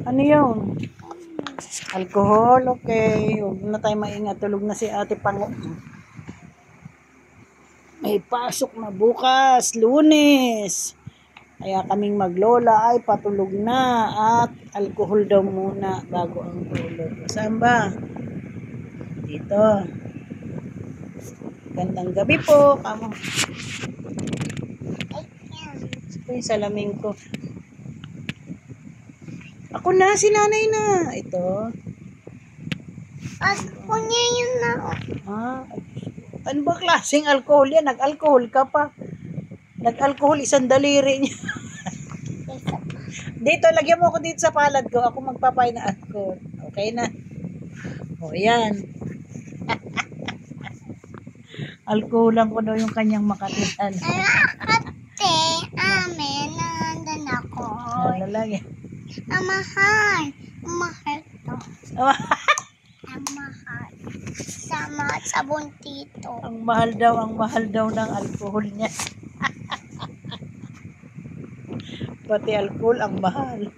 Ano yun? Alcohol? Okay. Huwag na tayo maingat. Tulog na si Ate Pango. May pasok na bukas, Lunes. Kaya kaming maglola ay patulog na at alcohol daw muna bago ang tulog. Saan ba? Dito. Gandang gabi po. Kamo. Ito yung salamin ko. Ako na, si nanay na. Ito. At kunya yun na. Ano ba klaseng alcohol yan? Nag-alcohol ka pa. Nag-alcohol, isang daliri niya. Dito, lagyan mo ako dito sa palad ko. Ako magpapay na alcohol. Okay na. O, yan. Alcoholan ko daw yung kanyang makatitan. Ate, amin, nandan ako. Lalagyan. Ang mahal. Ang mahal to. Ang mahal. Sama sa buntito. Ang mahal daw ng alcohol niya. Pati alcohol ang mahal.